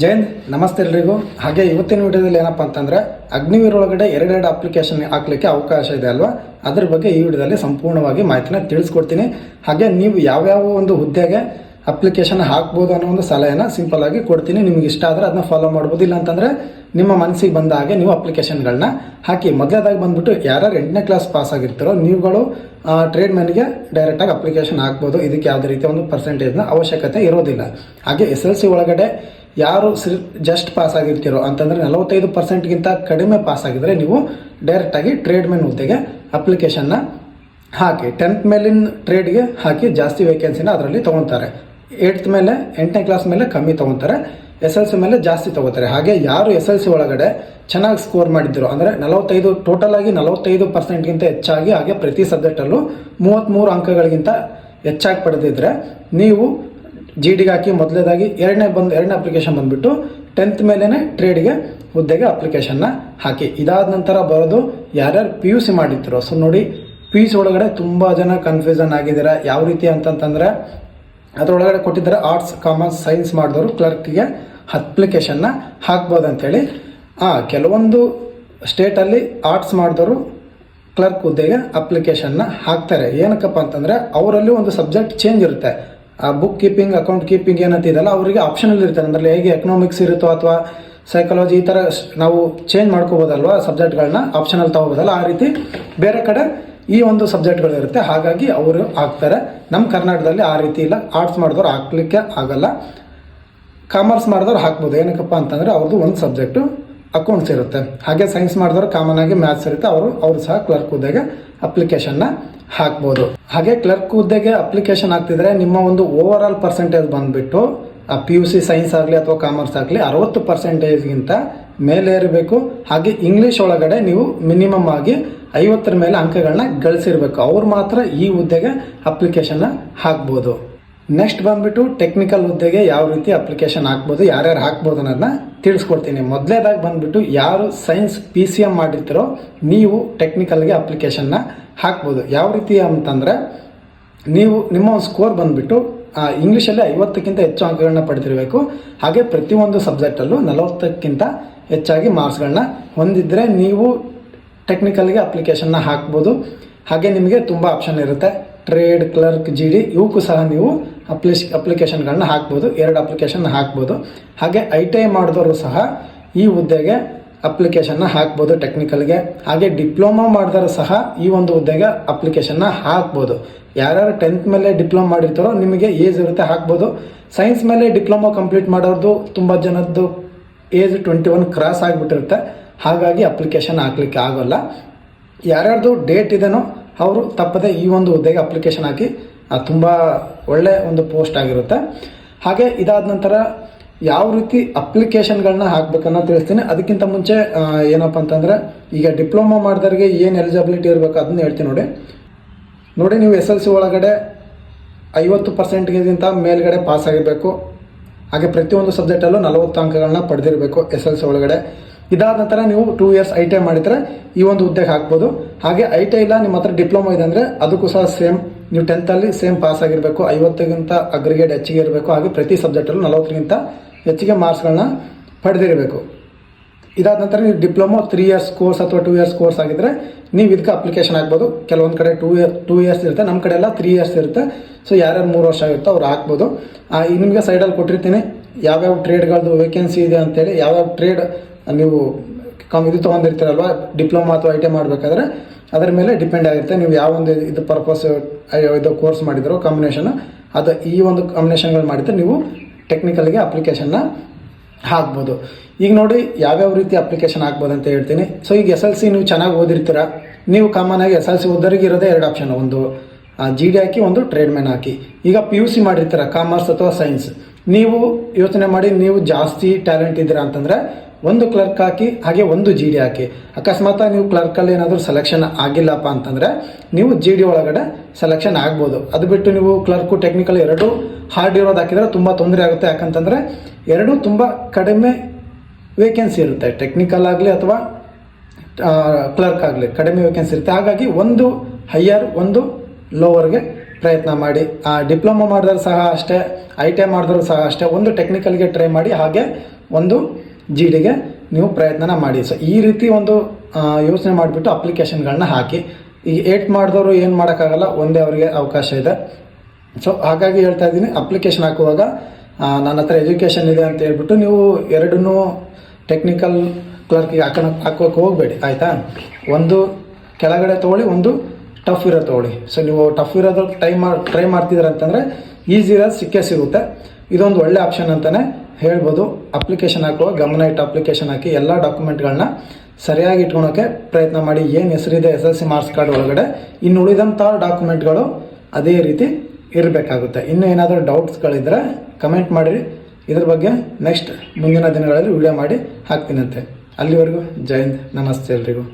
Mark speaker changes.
Speaker 1: ಜೈನ್ ನಮಸ್ತೆ ಎಲ್ರಿಗೂ. ಹಾಗೆ ಇವತ್ತಿನ ವಿಡಿಯೋದಲ್ಲಿ ಏನಪ್ಪ ಅಂತಂದರೆ ಅಗ್ನಿವೀರ್ ಒಳಗಡೆ ಎರಡೆರಡು ಅಪ್ಲಿಕೇಶನ್ ಹಾಕ್ಲಿಕ್ಕೆ ಅವಕಾಶ ಇದೆ ಅಲ್ವಾ, ಅದ್ರ ಬಗ್ಗೆ ಈ ವಿಡಿಯೋದಲ್ಲಿ ಸಂಪೂರ್ಣವಾಗಿ ಮಾಹಿತಿನ ತಿಳಿಸ್ಕೊಡ್ತೀನಿ. ಹಾಗೆ ನೀವು ಯಾವ್ಯಾವ ಒಂದು ಹುದ್ದೆಗೆ ಅಪ್ಲಿಕೇಶನ್ ಹಾಕ್ಬೋದು ಅನ್ನೋ ಒಂದು ಸಲಹೆನ ಸಿಂಪಲ್ ಆಗಿ ಕೊಡ್ತೀನಿ. ನಿಮ್ಗೆ ಇಷ್ಟ ಆದರೆ ಅದನ್ನ ಫಾಲೋ ಮಾಡ್ಬೋದು. ಇಲ್ಲ ಅಂತಂದರೆ ನಿಮ್ಮ ಮನಸ್ಸಿಗೆ ಬಂದ ಹಾಗೆ ನೀವು ಅಪ್ಲಿಕೇಶನ್ಗಳನ್ನ ಹಾಕಿ. ಮೊದಲೇದಾಗಿ ಬಂದ್ಬಿಟ್ಟು ಯಾರ್ಯಾರು 8ನೇ ಕ್ಲಾಸ್ ಪಾಸ್ ಆಗಿರ್ತಾರೋ ನೀವುಗಳು ಟ್ರೇಡ್ ಮ್ಯಾನ್ಗೆ ಡೈರೆಕ್ಟಾಗಿ ಅಪ್ಲಿಕೇಶನ್ ಹಾಕ್ಬೋದು. ಇದಕ್ಕೆ ಯಾವುದೇ ರೀತಿಯ ಒಂದು ಪರ್ಸೆಂಟೇಜ್ನ ಅವಶ್ಯಕತೆ ಇರೋದಿಲ್ಲ. ಹಾಗೆ SLC ಒಳಗಡೆ ಯಾರು ಜಸ್ಟ್ ಪಾಸ್ ಆಗಿರ್ತೀರೋ ಅಂತಂದರೆ 45%ಗಿಂತ ಕಡಿಮೆ ಪಾಸ್ ಆಗಿದ್ರೆ ನೀವು ಡೈರೆಕ್ಟಾಗಿ ಟ್ರೇಡ್ ಮ್ಯಾನ್ ಹುದ್ದೆಗೆ ಅಪ್ಲಿಕೇಶನ್ನ ಹಾಕಿ. 10th ಮೇಲಿನ ಟ್ರೇಡ್ಗೆ ಹಾಕಿ ಜಾಸ್ತಿ ವೇಕೆನ್ಸಿನ ಅದರಲ್ಲಿ ತೊಗೊತಾರೆ. 8th ಮೇಲೆ 8ನೇ ಕ್ಲಾಸ್ ಮೇಲೆ ಕಮ್ಮಿ ತೊಗೊತಾರೆ, SLC ಮೇಲೆ ಜಾಸ್ತಿ ತೊಗೋತಾರೆ. ಹಾಗೆ ಯಾರು SLC ಒಳಗಡೆ ಚೆನ್ನಾಗಿ ಸ್ಕೋರ್ ಮಾಡಿದ್ರು ಅಂದರೆ 45 ಟೋಟಲ್ ಆಗಿ 45%ಗಿಂತ ಹೆಚ್ಚಾಗಿ, ಹಾಗೆ ಪ್ರತಿ ಸಬ್ಜೆಕ್ಟಲ್ಲೂ 33 ಅಂಕಗಳಿಗಿಂತ ಹೆಚ್ಚಾಗಿ ಪಡೆದಿದ್ರೆ ನೀವು GDಗೆ ಹಾಕಿ. ಮೊದಲೇದಾಗಿ ಎರಡನೇ ಅಪ್ಲಿಕೇಶನ್ ಬಂದುಬಿಟ್ಟು 10th ಮೇಲೇ ಟ್ರೇಡ್ಗೆ ಹುದ್ದೆಗೆ ಅಪ್ಲಿಕೇಶನ್ನ ಹಾಕಿ. ಇದಾದ ನಂತರ ಬರೋದು ಯಾರ್ಯಾರು PUC ಮಾಡಿರ್ತೀರೋ. ಸೊ ನೋಡಿ, PUC ಒಳಗಡೆ ತುಂಬ ಜನ ಕನ್ಫ್ಯೂಷನ್ ಆಗಿದ್ದಾರೆ. ಯಾವ ರೀತಿ ಅಂತಂತಂದರೆ ಅದರೊಳಗಡೆ ಕೊಟ್ಟಿದ್ದಾರೆ ಆರ್ಟ್ಸ್, ಕಾಮರ್ಸ್, ಸೈನ್ಸ್ ಮಾಡಿದವರು ಕ್ಲರ್ಕ್ಗೆ ಅಪ್ಲಿಕೇಶನ್ನ ಹಾಕ್ಬೋದು ಅಂತೇಳಿ. ಕೆಲವೊಂದು ಸ್ಟೇಟಲ್ಲಿ ಆರ್ಟ್ಸ್ ಮಾಡಿದವರು ಕ್ಲರ್ಕ್ ಹುದ್ದೆಗೆ ಅಪ್ಲಿಕೇಶನ್ನ ಹಾಕ್ತಾರೆ. ಏನಕ್ಕಪ್ಪ ಅಂತಂದರೆ ಅವರಲ್ಲಿ ಒಂದು ಸಬ್ಜೆಕ್ಟ್ ಚೇಂಜ್ ಇರುತ್ತೆ. ಬುಕ್ ಕೀಪಿಂಗ್, ಅಕೌಂಟ್ ಕೀಪಿಂಗ್ ಏನಂತಿದೆಯಲ್ಲ ಅವರಿಗೆ ಆಪ್ಷನಲ್ ಇರ್ತಾರೆ. ಅಂದರೆ ಹೇಗೆ ಎಕನಾಮಿಕ್ಸ್ ಇರುತ್ತೋ ಅಥವಾ ಸೈಕಾಲಜಿ ಈ ಥರ ನಾವು ಚೇಂಜ್ ಮಾಡ್ಕೋಬೋದಲ್ವ, ಸಬ್ಜೆಕ್ಟ್ಗಳನ್ನ ಆಪ್ಷನಲ್ ತಗೋಬೋದಲ್ಲ, ಆ ರೀತಿ ಬೇರೆ ಕಡೆ ಈ ಒಂದು ಸಬ್ಜೆಕ್ಟ್ಗಳಿರುತ್ತೆ. ಹಾಗಾಗಿ ಅವರು ಹಾಕ್ತಾರೆ. ನಮ್ಮ ಕರ್ನಾಟಕದಲ್ಲಿ ಆ ರೀತಿ ಇಲ್ಲ. ಆರ್ಟ್ಸ್ ಮಾಡಿದವ್ರು ಹಾಕ್ಲಿಕ್ಕೆ ಆಗಲ್ಲ, ಕಾಮರ್ಸ್ ಮಾಡಿದವ್ರು ಹಾಕ್ಬೋದು. ಏನಕ್ಕಪ್ಪ ಅಂತಂದರೆ ಅವ್ರದ್ದು ಒಂದು ಸಬ್ಜೆಕ್ಟು ಅಕೌಂಟ್ಸ್ ಇರುತ್ತೆ. ಹಾಗೆ ಸೈನ್ಸ್ ಮಾಡಿದವರು ಕಾಮನ್ ಆಗಿ ಮ್ಯಾಥ್ಸ್ ಇರುತ್ತೆ, ಅವರು ಸಹ ಕ್ಲರ್ಕ್ ಹುದ್ದೆಗೆ ಅಪ್ಲಿಕೇಶನ್ನ ಹಾಕ್ಬೋದು. ಹಾಗೆ ಕ್ಲರ್ಕ್ ಹುದ್ದೆಗೆ ಅಪ್ಲಿಕೇಶನ್ ಹಾಕ್ತಿದ್ರೆ ನಿಮ್ಮ ಒಂದು ಓವರ್ ಆಲ್ ಪರ್ಸೆಂಟೇಜ್ ಬಂದುಬಿಟ್ಟು PUC ಸೈನ್ಸ್ ಆಗಲಿ ಅಥವಾ ಕಾಮರ್ಸ್ ಆಗಲಿ 60%ಗಿಂತ ಮೇಲೆ ಇರಬೇಕು. ಹಾಗೆ ಇಂಗ್ಲೀಷ್ ಒಳಗಡೆ ನೀವು ಮಿನಿಮಮ್ ಆಗಿ 50 ಮೇಲೆ ಅಂಕಗಳನ್ನ ಗಳಿಸಿರ್ಬೇಕು. ಅವ್ರು ಮಾತ್ರ ಈ ಹುದ್ದೆಗೆ ಅಪ್ಲಿಕೇಶನ್ನ ಹಾಕ್ಬೋದು. ನೆಕ್ಸ್ಟ್ ಬಂದ್ಬಿಟ್ಟು ಟೆಕ್ನಿಕಲ್ ಹುದ್ದೆಗೆ ಯಾವ ರೀತಿ ಅಪ್ಲಿಕೇಶನ್ ಹಾಕ್ಬೋದು, ಯಾರ್ಯಾರು ಹಾಕ್ಬೋದು ಅನ್ನೋದನ್ನ ತಿಳಿಸ್ಕೊಡ್ತೀನಿ. ಮೊದಲೇದಾಗಿ ಬಂದ್ಬಿಟ್ಟು ಯಾರು ಸೈನ್ಸ್ PCM ಮಾಡಿರ್ತೀರೋ ನೀವು ಟೆಕ್ನಿಕಲ್ಗೆ ಅಪ್ಲಿಕೇಶನ್ನ ಹಾಕ್ಬೋದು. ಯಾವ ರೀತಿ ಅಂತಂದರೆ ನೀವು ನಿಮ್ಮ ಒಂದು ಸ್ಕೋರ್ ಬಂದುಬಿಟ್ಟು ಇಂಗ್ಲೀಷಲ್ಲಿ 50ಕ್ಕಿಂತ ಹೆಚ್ಚು ಅಂಕಗಳನ್ನ ಪಡೆದಿರಬೇಕು. ಹಾಗೆ ಪ್ರತಿಯೊಂದು ಸಬ್ಜೆಕ್ಟಲ್ಲೂ 40ಕ್ಕಿಂತ ಹೆಚ್ಚಾಗಿ ಮಾರ್ಕ್ಸ್ಗಳನ್ನ ಹೊಂದಿದ್ರೆ ನೀವು ಟೆಕ್ನಿಕಲ್ಗೆ ಅಪ್ಲಿಕೇಶನ್ನ ಹಾಕ್ಬೋದು. ಹಾಗೆ ನಿಮಗೆ ತುಂಬ ಆಪ್ಷನ್ ಇರುತ್ತೆ. ಟ್ರೇಡ್, ಕ್ಲರ್ಕ್, GD ಇವಕ್ಕೂ ಸಹ ನೀವು ಅಪ್ಲಿಕೇಶನ್ಗಳನ್ನ ಹಾಕ್ಬೋದು. 2 ಅಪ್ಲಿಕೇಶನ್ ಹಾಕ್ಬೋದು. ಹಾಗೆ ITI ಮಾಡಿದವರು ಸಹ ಈ ಹುದ್ದೆಗೆ ಅಪ್ಲಿಕೇಶನ್ನ ಹಾಕ್ಬೋದು ಟೆಕ್ನಿಕಲ್ಗೆ. ಹಾಗೆ ಡಿಪ್ಲೊಮಾ ಮಾಡಿದವರು ಸಹ ಈ ಒಂದು ಹುದ್ದೆಗೆ ಅಪ್ಲಿಕೇಶನ್ನ ಹಾಕ್ಬೋದು. ಯಾರ್ಯಾರು 10th ಮೇಲೆ ಡಿಪ್ಲೊಮಾ ಮಾಡಿರ್ತಾರೋ ನಿಮಗೆ ಏಜ್ ಇರುತ್ತೆ, ಹಾಕ್ಬೋದು. ಸೈನ್ಸ್ ಮೇಲೆ ಡಿಪ್ಲೊಮಾ ಕಂಪ್ಲೀಟ್ ಮಾಡೋದು ತುಂಬ ಜನದ್ದು ಏಜ್ 21 ಕ್ರಾಸ್ ಆಗಿಬಿಟ್ಟಿರುತ್ತೆ. ಹಾಗಾಗಿ ಅಪ್ಲಿಕೇಶನ್ ಹಾಕ್ಲಿಕ್ಕೆ ಆಗೋಲ್ಲ. ಯಾರ್ಯಾರ್ದು ಡೇಟ್ ಇದೆನೋ ಅವರು ತಪ್ಪದೆ ಈ ಒಂದು ಹುದ್ದೆಗೆ ಅಪ್ಲಿಕೇಶನ್ ಹಾಕಿ. ತುಂಬ ಒಳ್ಳೆ ಒಂದು ಪೋಸ್ಟ್ ಆಗಿರುತ್ತೆ. ಹಾಗೆ ಇದಾದ ನಂತರ ಯಾವ ರೀತಿ ಅಪ್ಲಿಕೇಶನ್ಗಳನ್ನ ಹಾಕ್ಬೇಕನ್ನೋ ತಿಳಿಸ್ತೀನಿ. ಅದಕ್ಕಿಂತ ಮುಂಚೆ ಏನಪ್ಪ ಅಂತಂದರೆ ಈಗ ಡಿಪ್ಲೊಮಾ ಮಾಡಿದವ್ರಿಗೆ ಏನು ಎಲಿಜಿಬಿಲಿಟಿ ಇರಬೇಕು ಅದನ್ನ ಹೇಳ್ತೀನಿ. ನೋಡಿ ನೀವು SLC ಒಳಗಡೆ 50%ಗಿಂತ ಮೇಲ್ಗಡೆ ಪಾಸ್ ಆಗಿರಬೇಕು. ಹಾಗೆ ಪ್ರತಿಯೊಂದು ಸಬ್ಜೆಕ್ಟಲ್ಲೂ 40 ಅಂಕಗಳನ್ನ ಪಡೆದಿರಬೇಕು SLC ಒಳಗಡೆ. ಇದಾದ ನಂತರ ನೀವು 2 years ITI ಮಾಡಿದರೆ ಈ ಒಂದು ಹುದ್ದೆಗೆ ಹಾಕ್ಬೋದು. ಹಾಗೆ ITI ಇಲ್ಲ, ನಿಮ್ಮ ಹತ್ರ ಡಿಪ್ಲೊಮಾ ಇದೆ ಅಂದರೆ ಅದಕ್ಕೂ ಸಹ ಸೇಮ್ ನೀವು 10th ಸೇಮ್ ಪಾಸ್ ಆಗಿರಬೇಕು. 50ಗಿಂತ ಅಗ್ರಿಗೇಟ್ ಹೆಚ್ಚಿಗೆ ಇರಬೇಕು. ಹಾಗೆ ಪ್ರತಿ ಸಬ್ಜೆಕ್ಟಲ್ಲೂ 40ಗಿಂತ ಹೆಚ್ಚಿಗೆ ಮಾರ್ಕ್ಸ್ಗಳನ್ನ ಪಡೆದಿರಬೇಕು. ಇದಾದ ನಂತರ ನೀವು ಡಿಪ್ಲೊಮಾ 3 years ಕೋರ್ಸ್ ಅಥವಾ 2 years ಕೋರ್ಸ್ ಆಗಿದ್ರೆ ನೀವು ಇದಕ್ಕೆ ಅಪ್ಲಿಕೇಶನ್ ಹಾಕ್ಬೋದು. ಕೆಲವೊಂದು ಕಡೆ 2 years ಇರುತ್ತೆ, ನಮ್ಮ ಕಡೆ ಎಲ್ಲ 3 years ಇರುತ್ತೆ. ಸೊ ಯಾರ್ಯಾರು 3 ವರ್ಷ ಆಗುತ್ತೋ ಅವ್ರು ಹಾಕ್ಬೋದು. ನಿಮಗೆ ಸೈಡಲ್ಲಿ ಕೊಟ್ಟಿರ್ತೀನಿ ಯಾವ್ಯಾವ ಟ್ರೇಡ್ಗಳದ್ದು ವೇಕೆನ್ಸಿ ಇದೆ ಅಂತೇಳಿ. ಯಾವ್ಯಾವ ಟ್ರೇಡ್ ನೀವು ಇದು ತೊಗೊಂಡಿರ್ತೀರಲ್ವ ಡಿಪ್ಲೊಮಾ ಅಥವಾ ITI ಮಾಡಬೇಕಾದ್ರೆ ಅದರ ಮೇಲೆ ಡಿಪೆಂಡ್ ಆಗಿರುತ್ತೆ. ನೀವು ಯಾವ ಒಂದು ಇದು ಪರ್ಪಸ್ ಇದು ಕೋರ್ಸ್ ಮಾಡಿದ್ರು ಕಾಂಬಿನೇಷನ್, ಅದು ಈ ಒಂದು ಕಾಂಬಿನೇಷನ್ಗಳು ಮಾಡಿದ್ರೆ ನೀವು ಟೆಕ್ನಿಕಲ್ಗೆ ಅಪ್ಲಿಕೇಶನ್ನ ಹಾಕ್ಬೋದು. ಈಗ ನೋಡಿ ಯಾವ್ಯಾವ ರೀತಿ ಅಪ್ಲಿಕೇಶನ್ ಹಾಕ್ಬೋದು ಅಂತ ಹೇಳ್ತೀನಿ. ಸೊ ಈಗ SLC ನೀವು ಚೆನ್ನಾಗಿ ಓದಿರ್ತೀರ, ನೀವು ಕಾಮನ್ ಆಗಿ SLC ಓದೋರಿಗೆ ಇರೋದೇ 2 ಆಪ್ಷನ್, ಒಂದು GD ಹಾಕಿ, ಒಂದು ಟ್ರೇಡ್ ಮ್ಯಾನ್ ಹಾಕಿ. ಈಗ PUC ಮಾಡಿರ್ತೀರ ಕಾಮರ್ಸ್ ಅಥವಾ ಸೈನ್ಸ್, ನೀವು ಯೋಚನೆ ಮಾಡಿ ನೀವು ಜಾಸ್ತಿ ಟ್ಯಾಲೆಂಟ್ ಇದ್ದೀರಾ ಅಂತಂದರೆ ಒಂದು ಕ್ಲರ್ಕ್ ಹಾಕಿ, ಹಾಗೆ ಒಂದು GD ಹಾಕಿ. ಅಕಸ್ಮಾತ್ ನೀವು ಕ್ಲರ್ಕಲ್ಲಿ ಏನಾದರೂ ಸೆಲೆಕ್ಷನ್ ಆಗಿಲ್ಲಪ್ಪ ಅಂತಂದರೆ ನೀವು GD ಒಳಗಡೆ ಸೆಲೆಕ್ಷನ್ ಆಗ್ಬೋದು. ಅದು ಬಿಟ್ಟು ನೀವು ಕ್ಲರ್ಕು ಟೆಕ್ನಿಕಲ್ 2 ಹಾರ್ಡ್ ಇರೋದು ಹಾಕಿದರೆ ತುಂಬ ತೊಂದರೆ ಆಗುತ್ತೆ. ಯಾಕಂತಂದರೆ 2 ತುಂಬ ಕಡಿಮೆ ವೇಕೆನ್ಸಿ ಇರುತ್ತೆ. ಟೆಕ್ನಿಕಲ್ ಆಗಲಿ ಅಥವಾ ಕ್ಲರ್ಕ್ ಆಗಲಿ ಕಡಿಮೆ ವೇಕೆನ್ಸಿ ಇರುತ್ತೆ. ಹಾಗಾಗಿ ಒಂದು ಹೈಯರ್, ಒಂದು ಲೋವರ್ಗೆ ಪ್ರಯತ್ನ ಮಾಡಿ. ಡಿಪ್ಲೊಮಾ ಮಾಡಿದ್ರು ಸಹ ಅಷ್ಟೇ, ITI ಮಾಡಿದ್ರು ಸಹ ಅಷ್ಟೇ, ಒಂದು ಟೆಕ್ನಿಕಲ್ಗೆ ಟ್ರೈ ಮಾಡಿ. ಹಾಗೆ ಒಂದು GDಗೆ ನೀವು ಪ್ರಯತ್ನ ಮಾಡಿ. ಸೊ ಈ ರೀತಿ ಒಂದು ಯೋಚನೆ ಮಾಡಿಬಿಟ್ಟು ಅಪ್ಲಿಕೇಶನ್ಗಳನ್ನ ಹಾಕಿ. ಈಗ 8 ಮಾಡಿದವರು ಏನು ಮಾಡೋಕ್ಕಾಗಲ್ಲ, ಒಂದೇ ಅವರಿಗೆ ಅವಕಾಶ ಇದೆ. ಸೊ ಹಾಗಾಗಿ ಹೇಳ್ತಾ ಇದ್ದೀನಿ, ಅಪ್ಲಿಕೇಶನ್ ಹಾಕುವಾಗ ನನ್ನ ಹತ್ರ ಎಜುಕೇಷನ್ ಇದೆ ಅಂತ ಹೇಳ್ಬಿಟ್ಟು ನೀವು ಎರಡನ್ನೂ ಟೆಕ್ನಿಕಲ್ ಕ್ಲರ್ಕಿಗೆ ಹಾಕೋಕೆ ಹೋಗಬೇಡಿ, ಆಯಿತಾ. ಒಂದು ಕೆಳಗಡೆ ತೊಗೊಳ್ಳಿ, ಒಂದು ಟಫ್ ಇರೋ ತೊಗೊಳ್ಳಿ. ಸೊ ನೀವು ಟಫ್ ಇರೋದು ಟ್ರೈ ಮಾಡ್ತಿದ್ದೀರ ಅಂತಂದರೆ ಈಸಿ ಇರೋದು ಸಿಕ್ಕೇ ಸಿಗುತ್ತೆ. ಇದೊಂದು ಒಳ್ಳೆ ಆಪ್ಷನ್ ಅಂತಲೇ ಹೇಳ್ಬೋದು. ಅಪ್ಲಿಕೇಶನ್ ಹಾಕುವಾಗ ಗಮನ ಇಟ್ಟು ಅಪ್ಲಿಕೇಶನ್ ಹಾಕಿ ಎಲ್ಲ ಡಾಕ್ಯುಮೆಂಟ್ಗಳನ್ನ ಸರಿಯಾಗಿ ಇಟ್ಕೊಳೋಕ್ಕೆ ಪ್ರಯತ್ನ ಮಾಡಿ. ಏನು ಹೆಸರಿದೆ SSLC ಮಾರ್ಕ್ಸ್ ಕಾರ್ಡ್ ಒಳಗಡೆ, ಇನ್ನು ಉಳಿದಂಥ ಡಾಕ್ಯುಮೆಂಟ್ಗಳು ಅದೇ ರೀತಿ ಇರಬೇಕಾಗುತ್ತೆ. ಇನ್ನೂ ಏನಾದರೂ ಡೌಟ್ಸ್ಗಳಿದ್ದರೆ ಕಮೆಂಟ್ ಮಾಡಿರಿ, ಇದ್ರ ಬಗ್ಗೆ ನೆಕ್ಸ್ಟ್ ಮುಂದಿನ ದಿನಗಳಲ್ಲಿ ವಿಡಿಯೋ ಮಾಡಿ ಹಾಕ್ತೀನಂತೆ. ಅಲ್ಲಿವರೆಗೂ ಜೈ ಹಿಂದ್, ನಮಸ್ತೆ ಎಲ್ರಿಗೂ.